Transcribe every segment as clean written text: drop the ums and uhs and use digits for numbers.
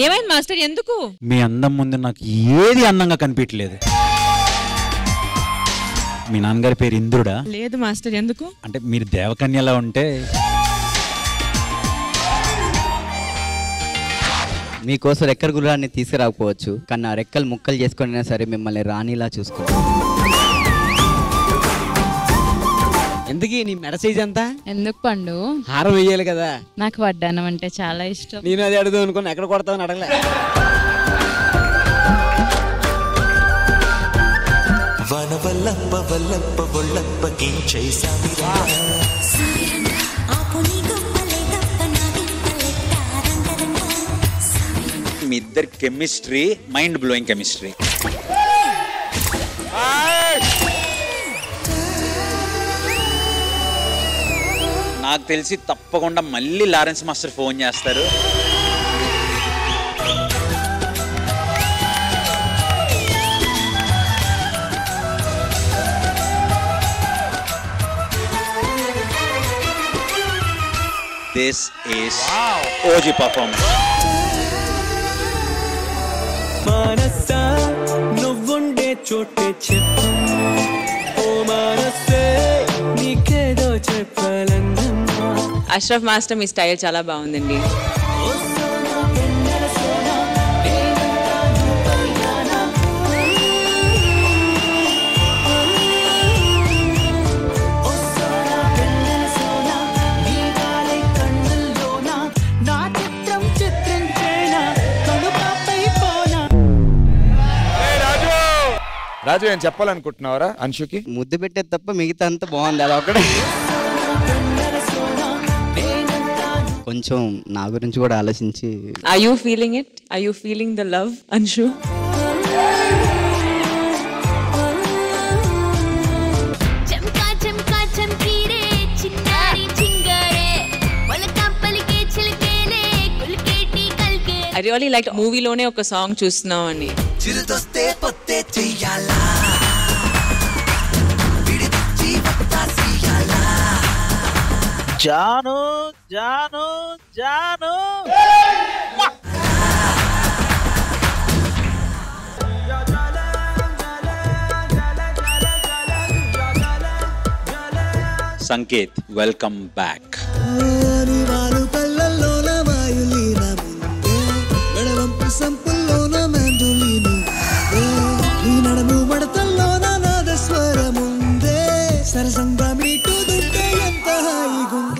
ఏమైంది మాస్టర్? ఎందుకు? మీ అందం ముందు నాకు ఏది అందంగా కనిపించలేదు. మీ నాన్నగారి పేరు ఇంద్రుడా? లేదు మాస్టర్. ఎందుకు? అంటే మీరు దేవకన్యలా ఉంటే. మీకోసం రెక్కల గుర్రాన్ని తీసుకురాకపోవచ్చు, కానీ నా రెక్కలు ముక్కలు చేసుకున్నా సరే మిమ్మల్ని రాణిలా చూసుకుంటాను. ఎందుకు నీ మెడ సైజ్ అంతా? ఎందుకు పండు? హారం వేయాలి కదా. నాకు వడ్డానం అంటే చాలా ఇష్టం. నేను అది అడుగుదాం అనుకున్నా, ఎక్కడ కొడతావని అడగలే. మీ ఇద్దరి కెమిస్ట్రీ మైండ్ బ్లోయింగ్ కెమిస్ట్రీ. నాకు తెలిసి తప్పకుండా మళ్ళీ లారెన్స్ మాస్టర్ ఫోన్ చేస్తారు. This is OG performance. మనసా నువ్వుండే చోటే చెప్పు, ఓ మనసే నీకేదో చెప్పాలన్నా. అష్రఫ్ మాస్టర్ మీ స్టైల్ చాలా బాగుందండి. రాజు ఏం చెప్పాలనుకుంటున్నావరా అంశుకి? ముద్దు పెట్టేది తప్ప మిగతా అంతా బాగుంది. అది ఒకటే కొంచెం నా గురించి కూడా ఆలోచించి. Are you feeling it? Are you feeling the love, Anshu? I really liked movie లోనే ఒక సాంగ్ చూస్తున్నాం అని. చిరుదొస్తే పొత్తే చెయ్యాలా, విడిచి వత్తాసియాలా, జాను జాను జాను. Sanket, welcome back.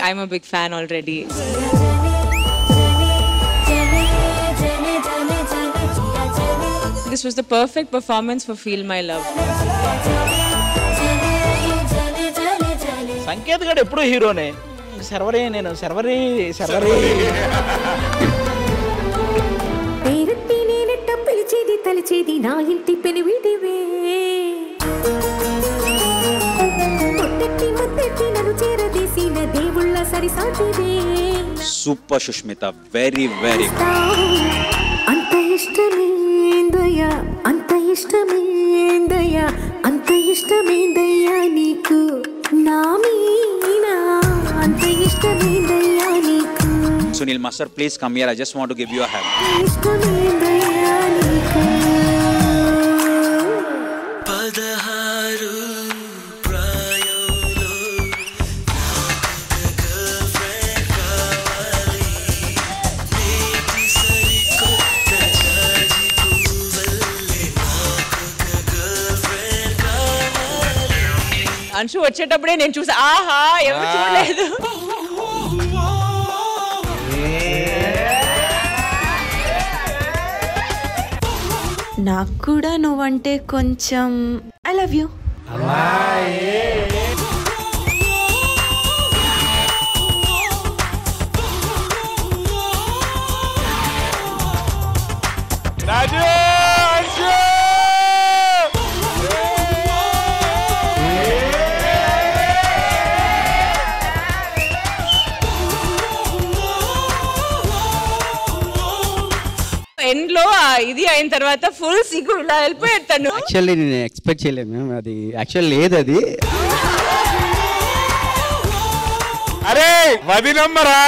I'm a big fan already. This was the perfect performance for Feel My Love. Sanket గడు ఎప్పుడు హీరోనే. సర్వరే నేను సర్వరే సర్వరే. పేరెత్తి నేనెట్ట పిలిచేది తలిచేది నా ఇంటి పెనివిడివే, పొట్టెట్టి ముద్దెట్టి నన్ను చేరదీసిన దేవుళ్ళ సరిసాటివే. సూపర్ సుష్మిత, వెరీ వెరీ అంత ఇష్టమేందయ్యా, అంత ఇష్టమేందయ్యా, అంత ఇష్టమేందయ్యా నీకు నా మీనా, అంత ఇష్టమేందయ్యా నీకు. Sunil Master, please come here. I just want to give you a hug. ఇష్టమేందయ్యా నీకు. పదహారు ప్రాయంలో గర్ల్‌ఫ్రెండ్ కావాలి, నీటి సరికొత్త జాజి పువ్వులే నాకొక గర్ల్‌ఫ్రెండ్ కావాలి. Anshu వచ్చేటప్పుడే నేను చూసా, ఆహా ఎవరు చూడలేదు. నాకు కూడా నువ్వంటే కొంచెం I love you. Raju Anshu end లో ఇది అయిన తర్వాత ఫుల్ సిగ్గు ఇలా వెళ్ళిపోయాను. యాక్చువల్లీ నేను ఎక్స్పెక్ట్ చేయలేదు మ్యామ్, అది యాక్చువల్ లేదు అది. అరే 10 నంబరా